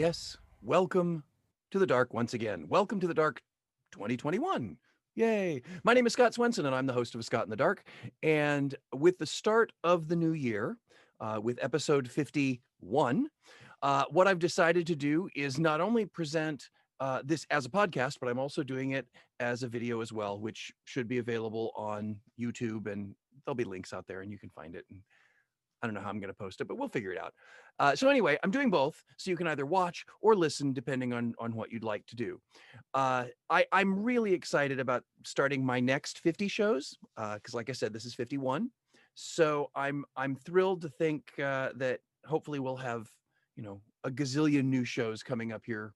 yes, welcome to the dark once again. Welcome to the dark 2021. Yay. My name is Scott Swenson, and I'm the host of Scott in the Dark. And with the start of the new year, with episode 51, what I've decided to do is not only present this as a podcast, but I'm also doing it as a video as well, which should be available on YouTube, and there'll be links out there and you can find it. And I don't know how I'm going to post it, but we'll figure it out. So anyway, I'm doing both, so you can either watch or listen, depending on what you'd like to do. I'm really excited about starting my next 50 shows, because, like I said, this is 51. So I'm thrilled to think that hopefully we'll have a gazillion new shows coming up here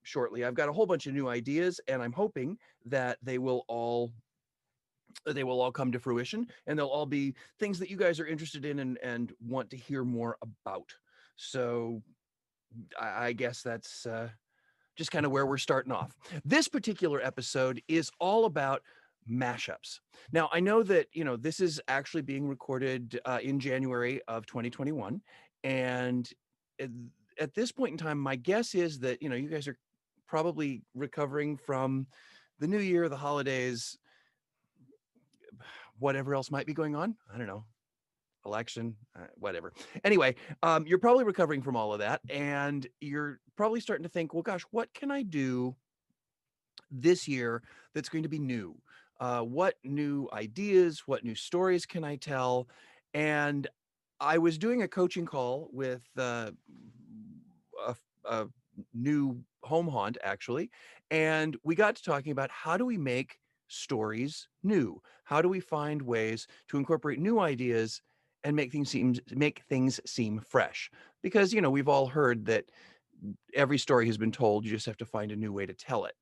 shortly. I've got a whole bunch of new ideas, and I'm hoping that they will all come to fruition, and they'll all be things that you guys are interested in and want to hear more about. So I guess that's just kind of where we're starting off. This particular episode is all about mashups. Now, I know that this is actually being recorded in January of 2021, and at, at this point in time, my guess is that you guys are probably recovering from the new year, the holidays, whatever else might be going on. I don't know, election, whatever. Anyway, you're probably recovering from all of that, and you're probably starting to think, well, gosh, what can I do this year that's going to be new? What new ideas, what new stories can I tell? And I was doing a coaching call with a new home haunt, actually, and we got to talking about how do we make stories new? How do we find ways to incorporate new ideas and make things seem fresh? Because we've all heard that every story has been told. You just have to find a new way to tell it,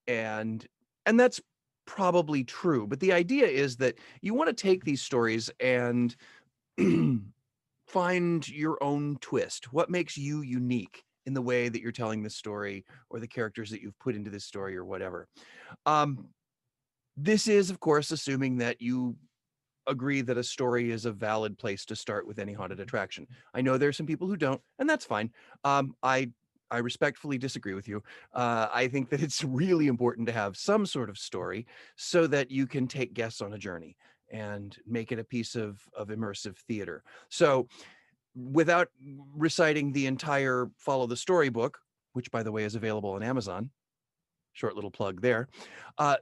and that's probably true. But the idea is that you want to take these stories and find your own twist. What makes you unique in the way that you're telling this story, or the characters that you've put into this story, or whatever. Um, this is, of course, assuming that you agree that a story is a valid place to start with any haunted attraction. I know there are some people who don't, and that's fine. I respectfully disagree with you. I think that it's really important to have some sort of story so that you can take guests on a journey and make it a piece of immersive theater. So, without reciting the entire Follow the Story book, which, by the way, is available on Amazon, short little plug there. Uh,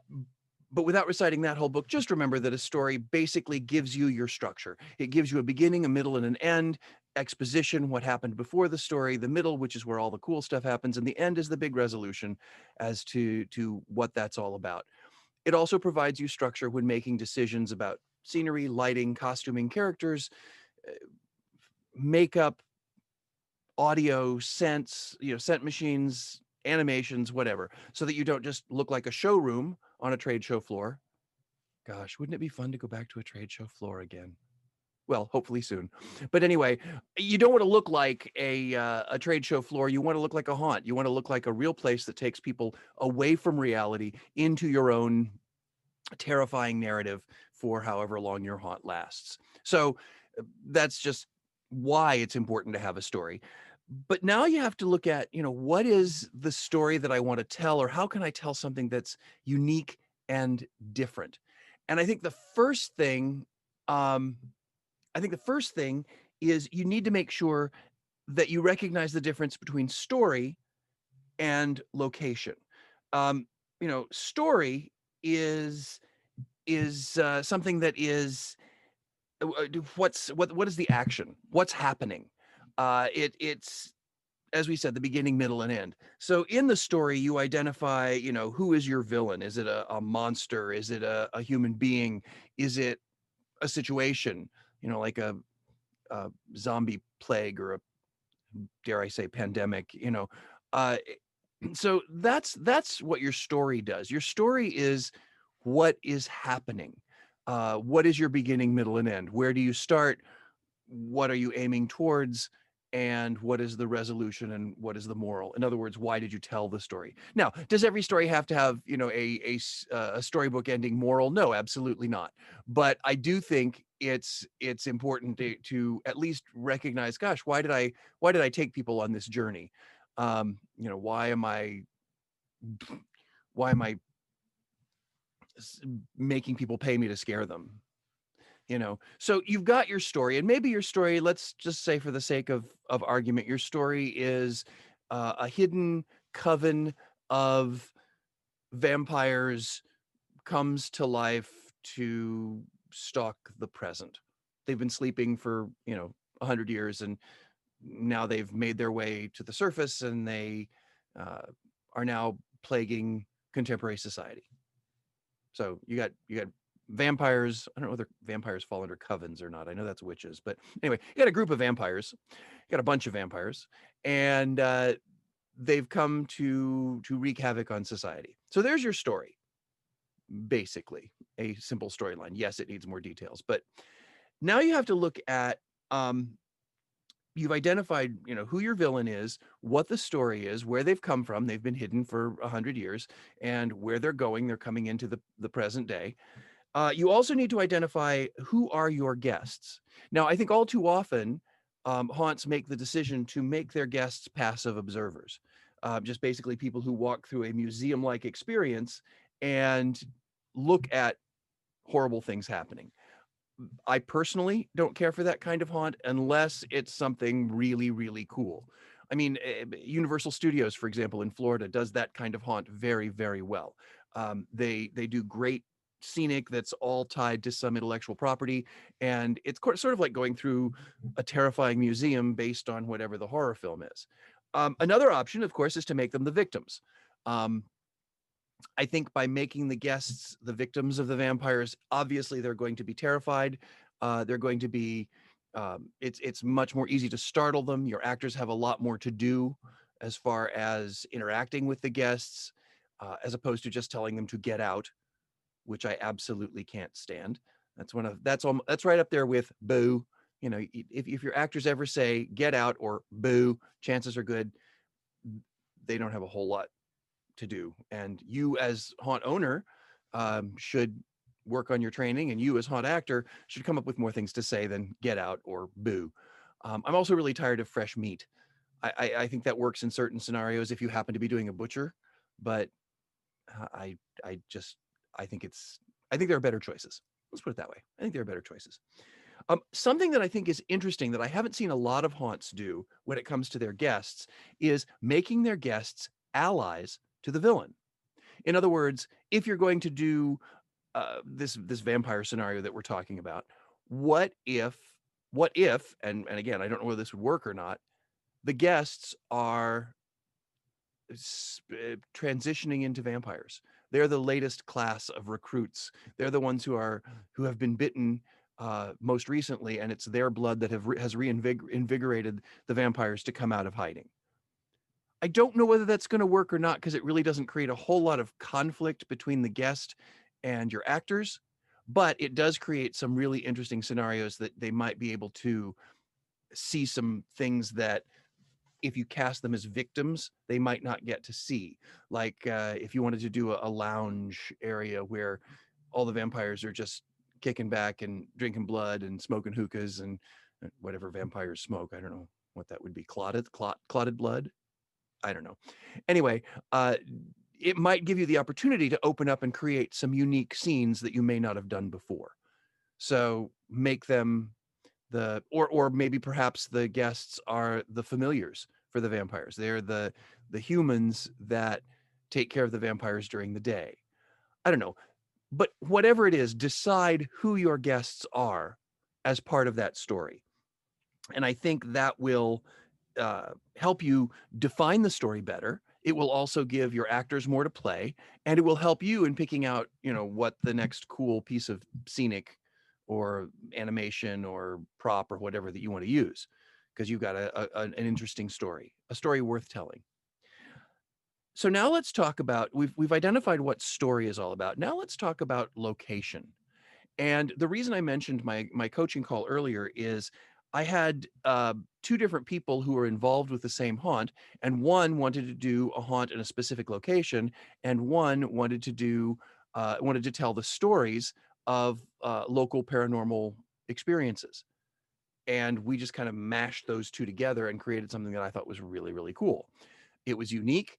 but without reciting that whole book, just remember that a story basically gives you your structure. It gives you a beginning, a middle, and an end, exposition, what happened before the story, the middle, which is where all the cool stuff happens, and the end is the big resolution as to what that's all about. It also provides you structure when making decisions about scenery, lighting, costuming, characters, uh, makeup, audio, scents, scent machines, animations, whatever, so that you don't just look like a showroom on a trade show floor. Gosh, wouldn't it be fun to go back to a trade show floor again? Well, hopefully soon. But anyway, you don't want to look like a trade show floor. You want to look like a haunt. You want to look like a real place that takes people away from reality into your own terrifying narrative for however long your haunt lasts. So that's just why it's important to have a story. But now you have to look at, what is the story that I want to tell, or how can I tell something that's unique and different? And um, I think the first thing is you need to make sure that you recognize the difference between story and location. Um, story is something that is what is the action? What's happening? It's, as we said, the beginning, middle, and end. So in the story, you identify, who is your villain? Is it a monster? Is it a human being? Is it a situation? Like a zombie plague, or a, dare I say, pandemic? Uh, so that's what your story does. Your story is what is happening. What is your beginning, middle, and end? Where do you start? What are you aiming towards? And what is the resolution, and what is the moral? In other words, why did you tell the story? Now, does every story have to have, a storybook ending moral? No, absolutely not. But I do think it's important to at least recognize, gosh, why did I take people on this journey? Why am I making people pay me to scare them? So you've got your story, and maybe your story, let's just say for the sake of argument, your story is a hidden coven of vampires comes to life to stalk the present. They've been sleeping for 100 years, and now they've made their way to the surface, and they uh, are now plaguing contemporary society. So you got vampires. I don't know whether vampires fall under covens or not. I know that's witches, but anyway, you got a group of vampires. You got a bunch of vampires, and they've come to wreak havoc on society. So there's your story, basically a simple storyline. Yes, it needs more details, but now you have to look at um, you've identified who your villain is, what the story is, where they've come from. They've been hidden for 100 years, and where they're going. They're coming into the present day. You also need to identify who are your guests. Now, I think all too often, haunts make the decision to make their guests passive observers, just basically people who walk through a museum-like experience and look at horrible things happening. I personally don't care for that kind of haunt unless it's something really, really cool. I mean, Universal Studios, for example, in Florida, does that kind of haunt very, very well. They do great scenic that's all tied to some intellectual property, and it's sort of like going through a terrifying museum based on whatever the horror film is. Another option, of course, is to make them the victims. Um, I think by making the guests the victims of the vampires, obviously they're going to be terrified. They're going to be. It's much more easy to startle them. Your actors have a lot more to do as far as interacting with the guests, as opposed to just telling them to get out, which I absolutely can't stand. That's right up there with boo. If your actors ever say get out or boo, chances are good they don't have a whole lot to do. And you, as haunt owner, should work on your training, and you, as haunt actor, should come up with more things to say than get out or boo. I'm also really tired of fresh meat. I think that works in certain scenarios if you happen to be doing a butcher, but I just I think it's I think there are better choices. Let's put it that way. I think there are better choices. Something that I think is interesting that I haven't seen a lot of haunts do when it comes to their guests is making their guests allies to the villain. In other words, if you're going to do this vampire scenario that we're talking about, what if and again I don't know whether this would work or not. The guests are transitioning into vampires. They're the latest class of recruits. They're the ones who have been bitten most recently, and it's their blood that has reinvigorated the vampires to come out of hiding. I don't know whether that's going to work or not because it really doesn't create a whole lot of conflict between the guest and your actors, but it does create some really interesting scenarios that they might be able to see some things that if you cast them as victims, they might not get to see. Like if you wanted to do a lounge area where all the vampires are just kicking back and drinking blood and smoking hookahs and whatever vampires smoke. I don't know what that would be. Clotted blood. I don't know. Anyway, uh, it might give you the opportunity to open up and create some unique scenes that you may not have done before. So make them or maybe perhaps the guests are the familiars for the vampires. They're the humans that take care of the vampires during the day. I don't know. But whatever it is, decide who your guests are as part of that story. And I think that will help you define the story better. It will also give your actors more to play, and it will help you in picking out, what the next cool piece of scenic or animation or prop or whatever that you want to use, because you've got an interesting story, a story worth telling. So now let's talk about we've identified what story is all about. Now let's talk about location. And the reason I mentioned my coaching call earlier is I had two different people who were involved with the same haunt, and one wanted to do a haunt in a specific location, and one wanted to tell the stories of local paranormal experiences. And we just kind of mashed those two together and created something that I thought was really, really cool. It was unique.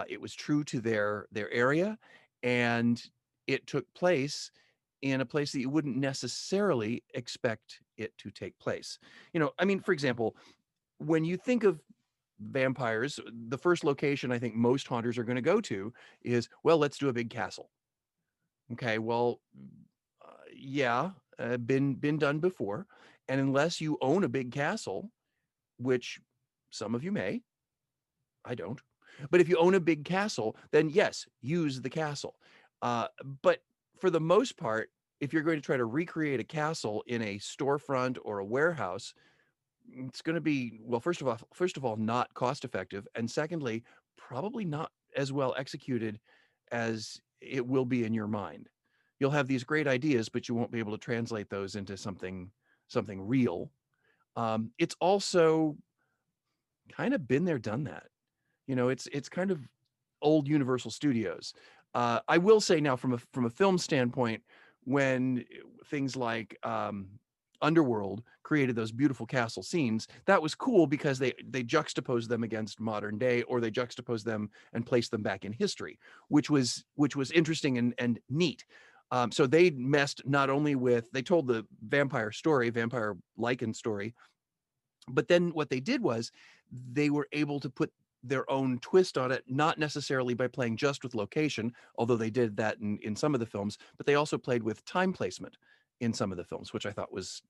It was true to their area, and it took place in a place that you wouldn't necessarily expect it to take place. I mean, for example, when you think of vampires, the first location I think most haunters are going to go to is, well, let's do a big castle. Okay, well, yeah, been done before, and unless you own a big castle, which some of you may, I don't. But if you own a big castle, then yes, use the castle. But for the most part, if you're going to try to recreate a castle in a storefront or a warehouse, it's going to be, well, first of all, not cost effective, and secondly, probably not as well executed as it will be in your mind. You'll have these great ideas, but you won't be able to translate those into something real. It's also kind of been there, done that. It's kind of old Universal Studios. I will say now, from a film standpoint, when things like Underworld created those beautiful castle scenes, that was cool because they juxtaposed them against modern day, or they juxtaposed them and placed them back in history, which was interesting and neat. So they messed not only with, they told the vampire story, vampire lichen story, but then what they did was they were able to put their own twist on it, not necessarily by playing just with location, although they did that in some of the films, but they also played with time placement in some of the films, which I thought was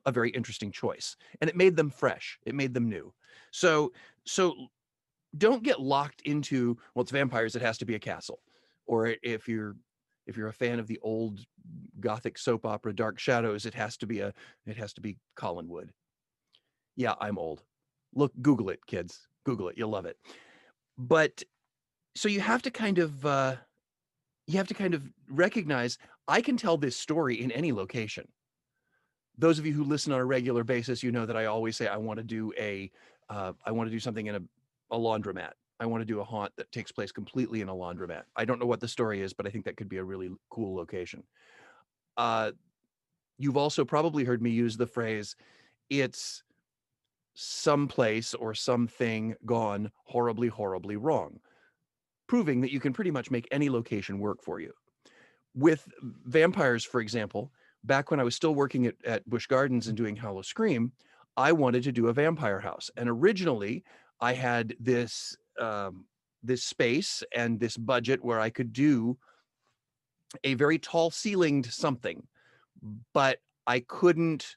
a very interesting choice. And it made them fresh. It made them new. So don't get locked into, well, it's vampires, it has to be a castle. Or if you're a fan of the old gothic soap opera Dark Shadows, it has to be Collinwood. Yeah, I'm old. Look, Google it, kids. Google it. You'll love it. But so you have to kind of recognize, I can tell this story in any location. Those of you who listen on a regular basis, you know that I always say I want to do something in a laundromat. I want to do a haunt that takes place completely in a laundromat. I don't know what the story is, but I think that could be a really cool location. Uh, you've also probably heard me use the phrase, it's someplace or something gone horribly, horribly wrong, proving that you can pretty much make any location work for you. With vampires, for example, back when I was still working at Busch Gardens and doing Hollow Scream, I wanted to do a vampire house. And originally, I had this space and this budget where I could do a very tall ceilinged something, but I couldn't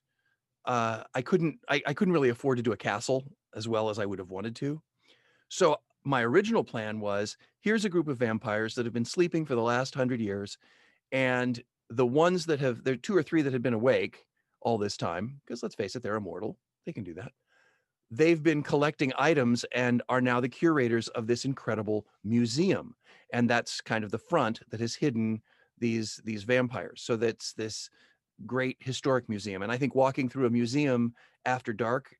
really afford to do a castle as well as I would have wanted to. So my original plan was, here's a group of vampires that have been sleeping for the last 100 years, and the ones that there are two or three that have been awake all this time, because let's face it, they're immortal. They can do that. They've been collecting items and are now the curators of this incredible museum. And that's kind of the front that has hidden these vampires. So that's this great historic museum. And I think walking through a museum after dark,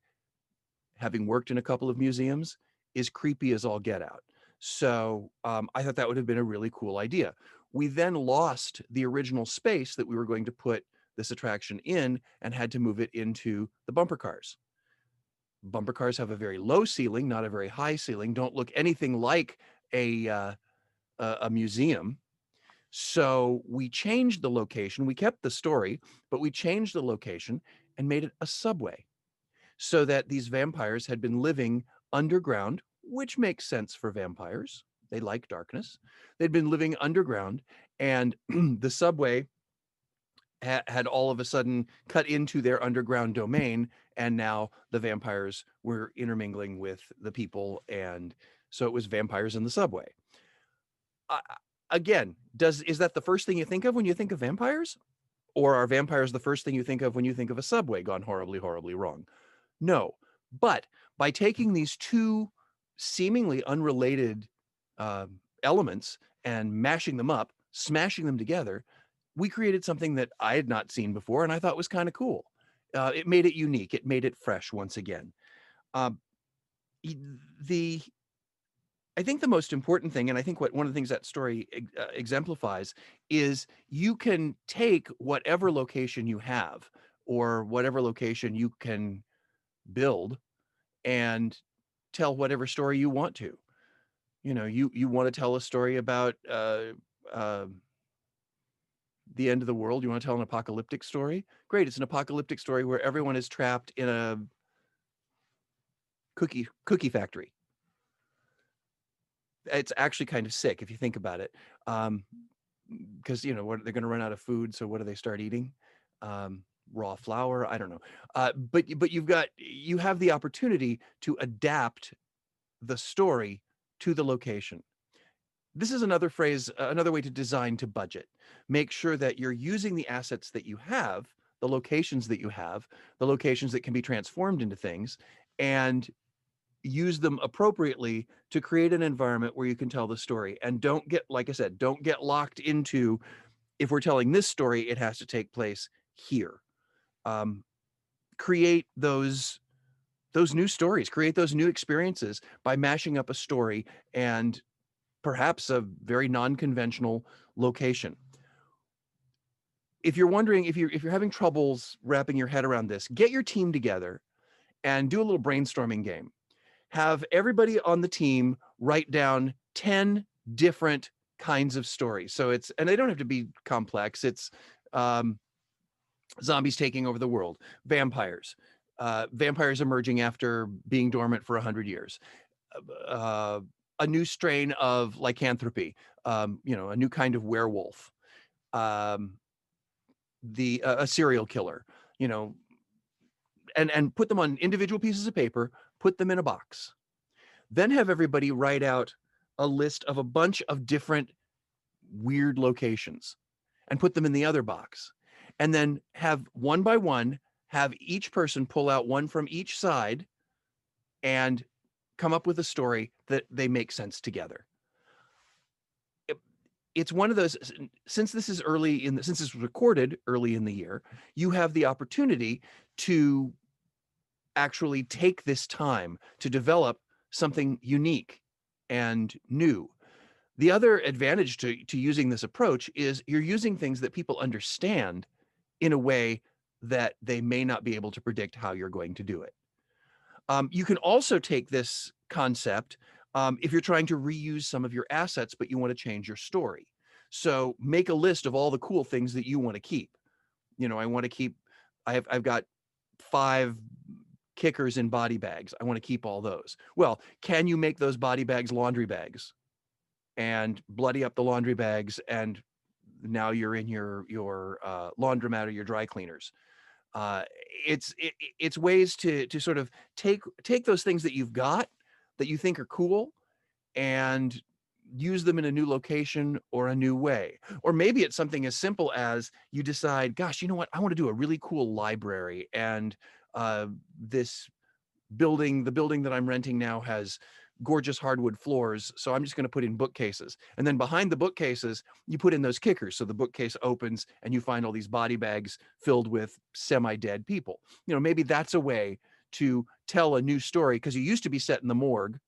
having worked in a couple of museums, is creepy as all get out. So I thought that would have been a really cool idea. We then lost the original space that we were going to put this attraction in and had to move it into the bumper cars. Bumper cars have a very low ceiling, not a very high ceiling, don't look anything like a museum. So we changed the location. We kept the story, but we changed the location and made it a subway, so that these vampires had been living underground, which makes sense for vampires. They like darkness. They'd been living underground, and the subway had all of a sudden cut into their underground domain, and now the vampires were intermingling with the people, and so it was vampires in the subway. Uh, Again, is that the first thing you think of when you think of vampires? Or are vampires the first thing you think of when you think of a subway gone horribly, horribly wrong? No. But by taking these two seemingly unrelated elements and mashing them up, smashing them together, we created something that I had not seen before and I thought was kind of cool. It made it unique. It made it fresh once again. Um, the I think the most important thing, and I think what one of the things that story exemplifies, is you can take whatever location you have or whatever location you can build and tell whatever story you want to. You want to tell a story about uh, the end of the world. You want to tell an apocalyptic story? Great. It's an apocalyptic story where everyone is trapped in a cookie factory. It's actually kind of sick if you think about it. Because what, they're going to run out of food, so what do they start eating? Um, Raw flour? I don't know. But you have the opportunity to adapt the story to the location. This is another phrase, another way to design to budget. Make sure that you're using the assets that you have, the locations that you have, the locations that can be transformed into things, and use them appropriately to create an environment where you can tell the story. And don't get, like I said, don't get locked into, if we're telling this story, it has to take place here. Um, Create those new stories, create those new experiences by mashing up a story and perhaps a very non-conventional location. If you're wondering, if you're having troubles wrapping your head around this, get your team together and do a little brainstorming game. Have everybody on the team write down 10 different kinds of stories. And they don't have to be complex. It's um, zombies taking over the world, vampires emerging after being dormant for 100 years, uh, a new strain of lycanthropy, a new kind of werewolf, um, a serial killer, you know, and put them on individual pieces of paper, put them in a box. Then have everybody write out a list of a bunch of different weird locations and put them in the other box. And then have one by one, have each person pull out one from each side and come up with a story that they make sense together. It's one of those, since this is since this was recorded early in the year, you have the opportunity to actually take this time to develop something unique and new. The other advantage to using this approach is you're using things that people understand in a way that they may not be able to predict how you're going to do it. You can also take this concept if you're trying to reuse some of your assets, but you want to change your story. So make a list of all the cool things that you want to keep. I want to keep, I've got 5 kickers in body bags. I want to keep all those. Well, can you make those body bags laundry bags and bloody up the laundry bags, and now you're in your laundromat or your dry cleaners? Uh, it's ways to sort of take those things that you've got that you think are cool and use them in a new location or a new way. Or maybe it's something as simple as you decide, gosh, you know what? I want to do a really cool library, and this the building that I'm renting now has gorgeous hardwood floors, so I'm just going to put in bookcases. And then behind the bookcases, you put in those kickers, so the bookcase opens and you find all these body bags filled with semi-dead people. Maybe that's a way to tell a new story, because you used to be set in the morgue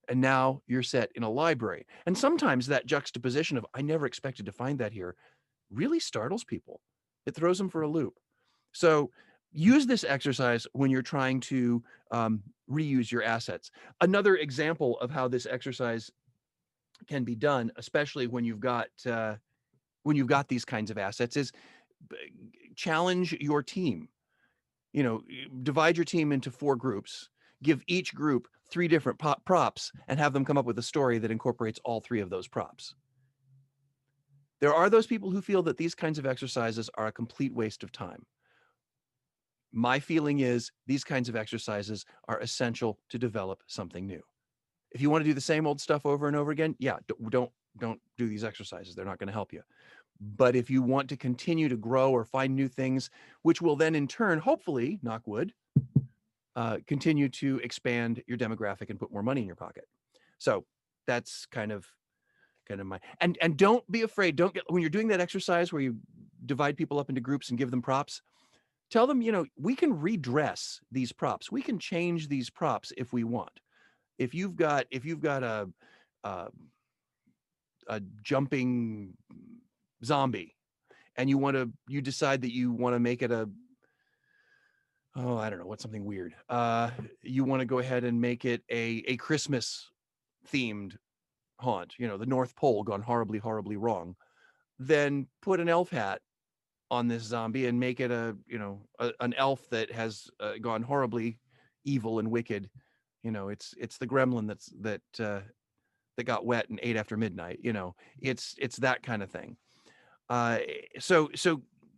and now you're set in a library. And sometimes that juxtaposition of, I never expected to find that here, really startles people. It throws them for a loop. So use this exercise when you're trying to reuse your assets. Another example of how this exercise can be done, especially when you've got these kinds of assets, is challenge your team. Divide your team into 4 groups. Give each group 3 different props and have them come up with a story that incorporates all 3 of those props. There are those people who feel that these kinds of exercises are a complete waste of time. My feeling is these kinds of exercises are essential to develop something new. If you want to do the same old stuff over and over again, yeah, don't do these exercises. They're not going to help you. But if you want to continue to grow or find new things, which will then in turn, hopefully, knock wood, continue to expand your demographic and put more money in your pocket. So that's kind of my, and don't be afraid. Don't get, when you're doing that exercise where you divide people up into groups and give them props, tell them, we can redress these props. We can change these props if we want. If you've got a, a jumping zombie and you decide that you want to make it I don't know, what's something weird. You want to go ahead and make it a Christmas themed haunt, the North Pole gone horribly, horribly wrong, then put an elf hat on this zombie and make it an elf that has gone horribly evil and wicked. It's the gremlin that got wet and ate after midnight. It's that kind of thing. Uh, so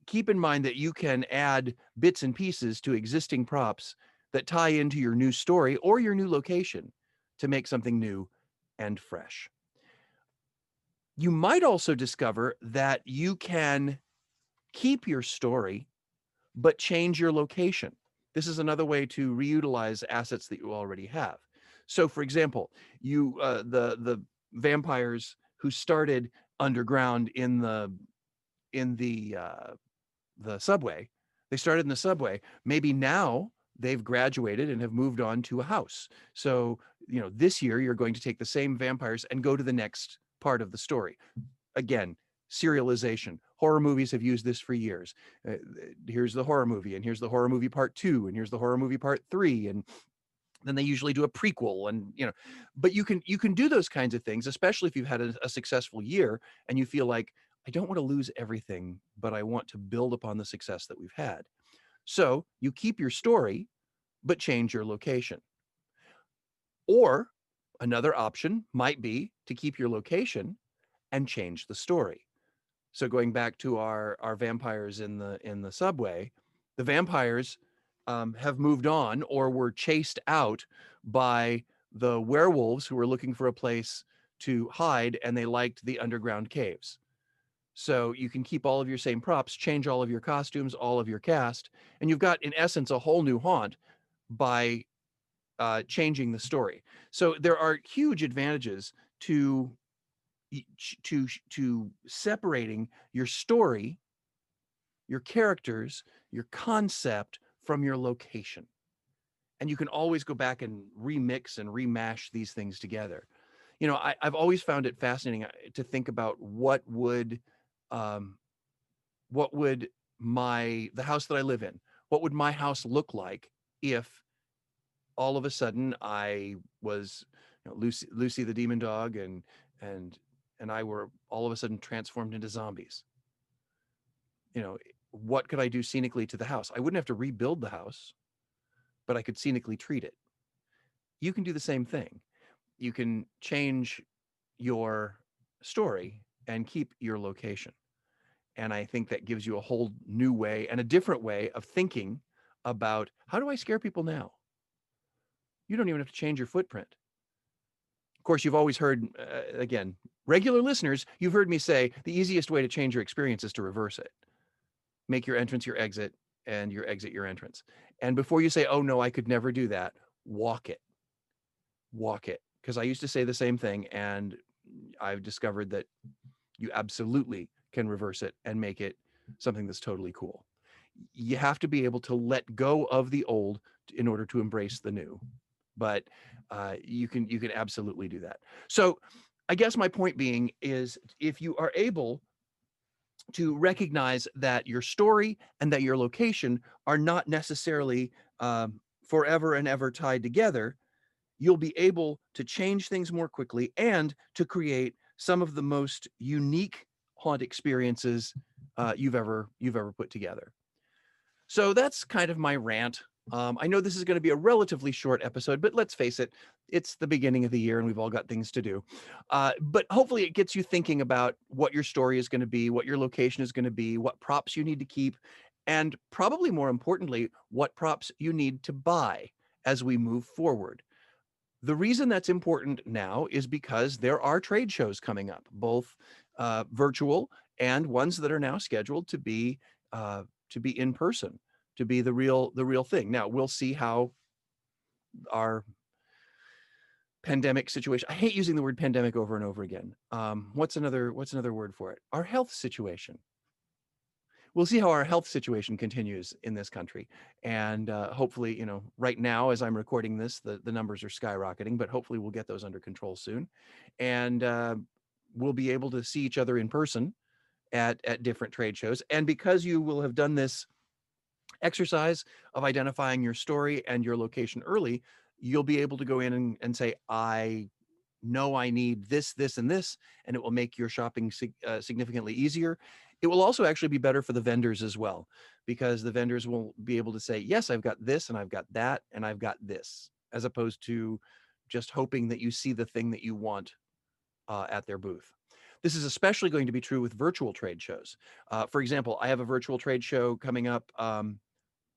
keep in mind that you can add bits and pieces to existing props that tie into your new story or your new location to make something new and fresh. You might also discover that you can keep your story but change your location. This is another way to reutilize assets that you already have. So, for example, the vampires who started underground in the subway, they started in the subway. Maybe now they've graduated and have moved on to a house. So, this year you're going to take the same vampires and go to the next part of the story. Again, serialization. Horror movies have used this for years. Here's the horror movie, and here's the horror movie part 2, and here's the horror movie part 3, and then they usually do a prequel. And but you can do those kinds of things, especially if you've had a successful year and you feel like, I don't want to lose everything, but I want to build upon the success that we've had. So you keep your story but change your location. Or another option might be to keep your location and change the story. So going back to our vampires in the subway, the vampires have moved on or were chased out by the werewolves who were looking for a place to hide, and they liked the underground caves. So you can keep all of your same props, change all of your costumes, all of your cast, and you've got, in essence, a whole new haunt by changing the story. So there are huge advantages to to separating your story, your characters, your concept from your location. And you can always go back and remix and remash these things together. I've always found it fascinating to think about um, what would the house that I live in, what would my house look like if all of a sudden I was, Lucy the demon dog, and and I were all of a sudden transformed into zombies. What could I do scenically to the house? I wouldn't have to rebuild the house, but I could scenically treat it. You can do the same thing. You can change your story and keep your location. And I think that gives you a whole new way and a different way of thinking about, how do I scare people now? You don't even have to change your footprint. Of course, you've always heard, again, regular listeners, you've heard me say the easiest way to change your experience is to reverse it. Make your entrance your exit and your exit your entrance. And before you say, oh no, I could never do that, walk it. Walk it. Because I used to say the same thing, and I've discovered that you absolutely can reverse it and make it something that's totally cool. You have to be able to let go of the old in order to embrace the new. But you can absolutely do that. So I guess my point being is, if you are able to recognize that your story and that your location are not necessarily forever and ever tied together, you'll be able to change things more quickly and to create some of the most unique haunt experiences you've ever put together. So that's kind of my rant. I know this is going to be a relatively short episode, but let's face it, it's the beginning of the year and we've all got things to do. But hopefully it gets you thinking about what your story is going to be, what your location is going to be, what props you need to keep, and probably more importantly, what props you need to buy as we move forward. The reason that's important now is because there are trade shows coming up, both virtual and ones that are now scheduled to be in person, to be the real thing. Now we'll see how our pandemic situation. I hate using the word pandemic over and over again. What's another word for it? Our health situation. We'll see how our health situation continues in this country. And hopefully, right now, as I'm recording this, the numbers are skyrocketing, but hopefully we'll get those under control soon. And we'll be able to see each other in person at different trade shows. And because you will have done this exercise of identifying your story and your location early, you'll be able to go in and say, I know I need this, this, and this, and it will make your shopping significantly easier. It will also actually be better for the vendors as well, because the vendors will be able to say, yes, I've got this, and I've got that, and I've got this, as opposed to just hoping that you see the thing that you want at their booth. This is especially going to be true with virtual trade shows. For example, I have a virtual trade show coming up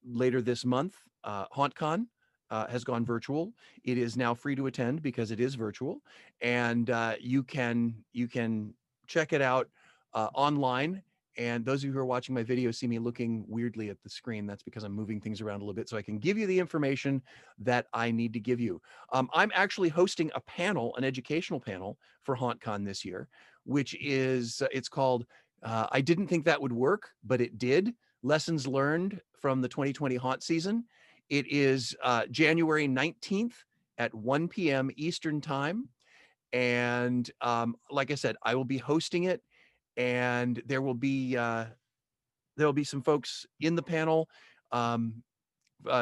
later this month. HauntCon has gone virtual. It is now free to attend because it is virtual, and you can check it out online. And those of you who are watching my video see me looking weirdly at the screen. That's because I'm moving things around a little bit so I can give you the information that I need to give you. I'm actually hosting a panel, an educational panel for HauntCon this year, which is it's called I didn't think that would work, but it did. Lessons learned from the 2020 haunt season. It is January 19th at 1 p.m. Eastern time. And like I said, I will be hosting it, and there will be some folks in the panel. Um,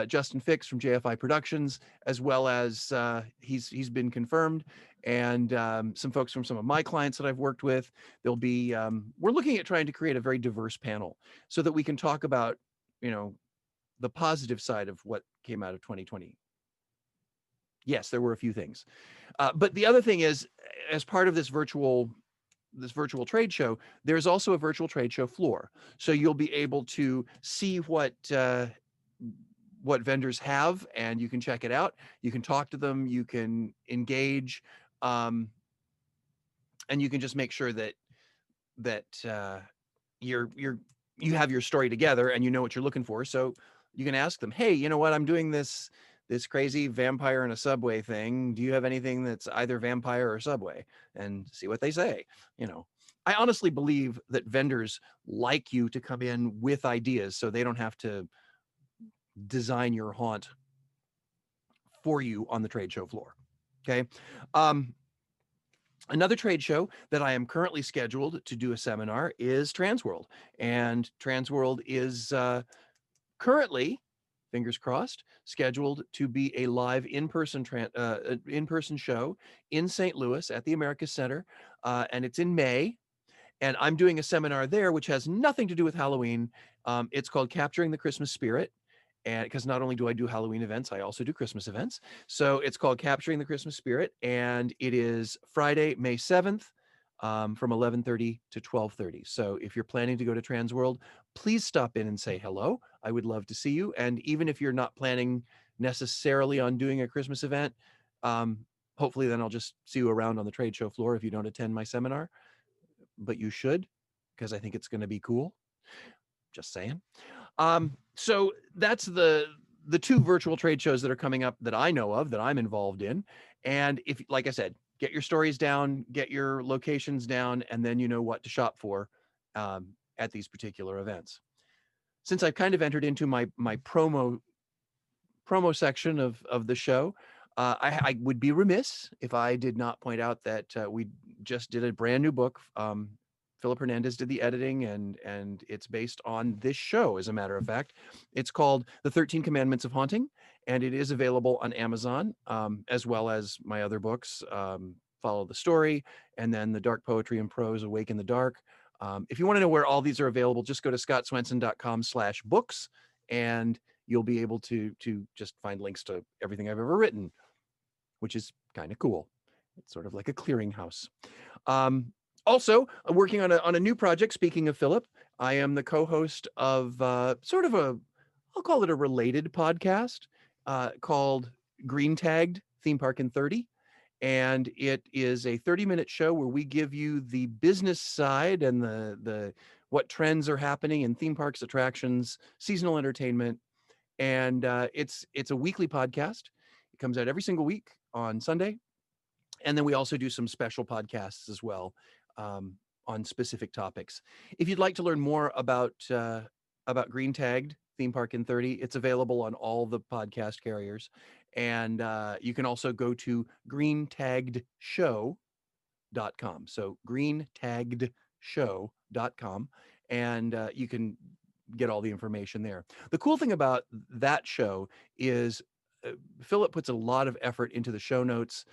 Justin Fix from JFI Productions, as well as he's been confirmed, and some folks from some of my clients that I've worked with. There'll be we're looking at trying to create a very diverse panel so that we can talk about, you know, the positive side of what came out of 2020. Yes, there were a few things, but the other thing is, as part of this virtual trade show, there's also a virtual trade show floor, so you'll be able to see what vendors have, and you can check it out. You can talk to them, you can engage, um, and you can just make sure that you're you have your story together and you know what you're looking for. So you can ask them, hey, you know what, I'm doing this crazy vampire in a subway thing. Do you have anything that's either vampire or subway? And see what they say. You know, I honestly believe that vendors like you to come in with ideas so they don't have to design your haunt for you on the trade show floor. Okay. Um, Another trade show that I am currently scheduled to do a seminar is Transworld. And Transworld is currently, fingers crossed, scheduled to be a live in-person show in St. Louis at the Americas Center. And it's in May. And I'm doing a seminar there, which has nothing to do with Halloween. It's called Capturing the Christmas Spirit. And because not only do I do Halloween events, I also do Christmas events. So it's called Capturing the Christmas Spirit. And it is Friday, May 7th, from 11:30 to 12:30. So if you're planning to go to Transworld, please stop in and say hello. I would love to see you. And even if you're not planning necessarily on doing a Christmas event, um, hopefully then I'll just see you around on the trade show floor if you don't attend my seminar, but you should, because I think it's going to be cool. Just saying. So that's the two virtual trade shows that are coming up that I know of, that I'm involved in. And if, like I said, get your stories down, get your locations down, and then you know what to shop for at these particular events. Since I've kind of entered into my promo section of the show, I would be remiss if I did not point out that we just did a brand new book. Philip Hernandez did the editing, and it's based on this show, as a matter of fact. It's called The 13 Commandments of Haunting, and it is available on Amazon, as well as my other books, Follow the Story, and then The Dark Poetry and Prose, Awake in the Dark. If you want to know where all these are available, just go to scottswenson.com/books, and you'll be able to just find links to everything I've ever written, which is kind of cool. It's sort of like a clearinghouse. Also, working on a new project. Speaking of Philip, I am the co-host of sort of I'll call it a related podcast called Green Tagged Theme Park in 30. And it is a 30-minute show where we give you the business side and the what trends are happening in theme parks, attractions, seasonal entertainment, and it's a weekly podcast. It comes out every single week on Sunday, and then we also do some special podcasts as well, on specific topics. If you'd like to learn more about Green Tagged Theme Park in 30, it's available on all the podcast carriers, and you can also go to greentagged.show.com. So greentagged.show.com, and you can get all the information there. The cool thing about that show is Philip puts a lot of effort into the show notes.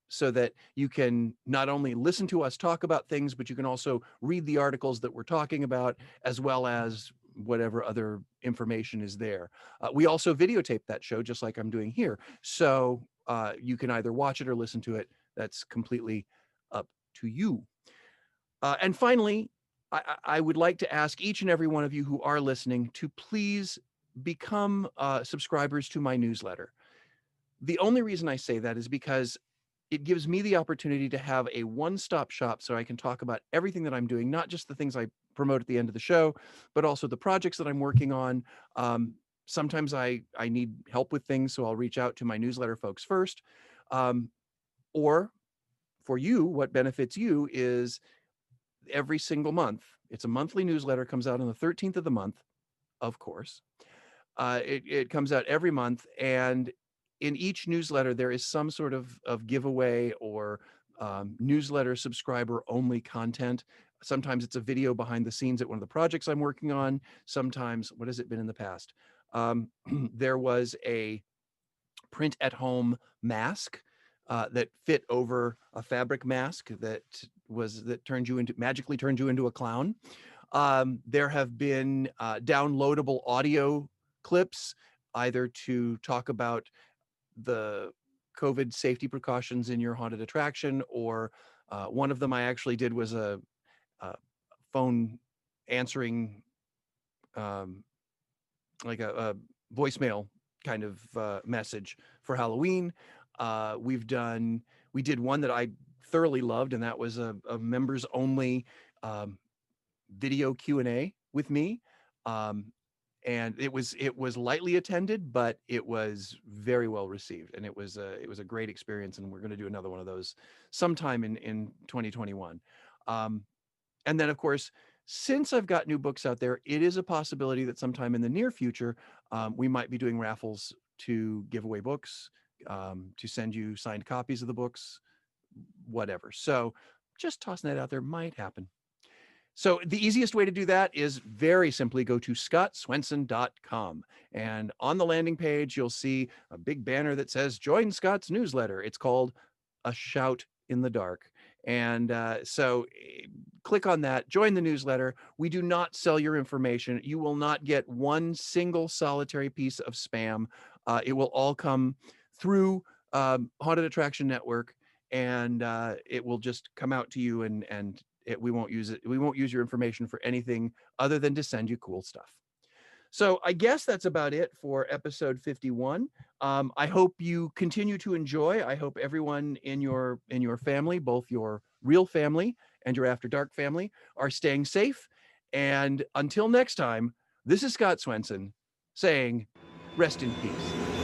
so that you can not only listen to us talk about things, but you can also read the articles that we're talking about, as well as whatever other information is there. We also videotape that show, just like I'm doing here. So you can either watch it or listen to it. That's completely up to you. And finally, I would like to ask each and every one of you who are listening to please become subscribers to my newsletter. The only reason I say that is because it gives me the opportunity to have a one-stop shop so I can talk about everything that I'm doing, not just the things I promote at the end of the show, but also the projects that I'm working on. Sometimes I need help with things, so I'll reach out to my newsletter folks first. Or for you, what benefits you is every single month, it's a monthly newsletter, comes out on the 13th of the month, of course. It comes out every month, and in each newsletter, there is some sort of giveaway or newsletter subscriber only content. Sometimes it's a video behind the scenes at one of the projects I'm working on. Sometimes, what has it been in the past? There was a print at home mask that fit over a fabric mask that magically turned you into a clown. There have been downloadable audio clips, either to talk about the COVID safety precautions in your haunted attraction, or one of them I actually did was a phone answering, um, like a voicemail kind of message for Halloween. We did one that I thoroughly loved, and that was a members only um, video Q&A with me. Um, and it was lightly attended, but it was very well received, and it was a great experience. And we're going to do another one of those sometime in 2021. Um, and then, of course, since I've got new books out there, it is a possibility that sometime in the near future, we might be doing raffles to give away books, to send you signed copies of the books, whatever. So just tossing that out there, might happen. So the easiest way to do that is very simply go to scottswenson.com. And on the landing page, you'll see a big banner that says join Scott's newsletter. It's called A Shout in the Dark. And click on that, join the newsletter. We do not sell your information. You will not get one single solitary piece of spam. It will all come through Haunted Attraction Network, and it will just come out to you, and we won't use it. We won't use your information for anything other than to send you cool stuff. So I guess that's about it for episode 51. I hope you continue to enjoy. I hope everyone in your family, both your real family and your After Dark family, are staying safe. And until next time, this is Scott Swenson saying, rest in peace.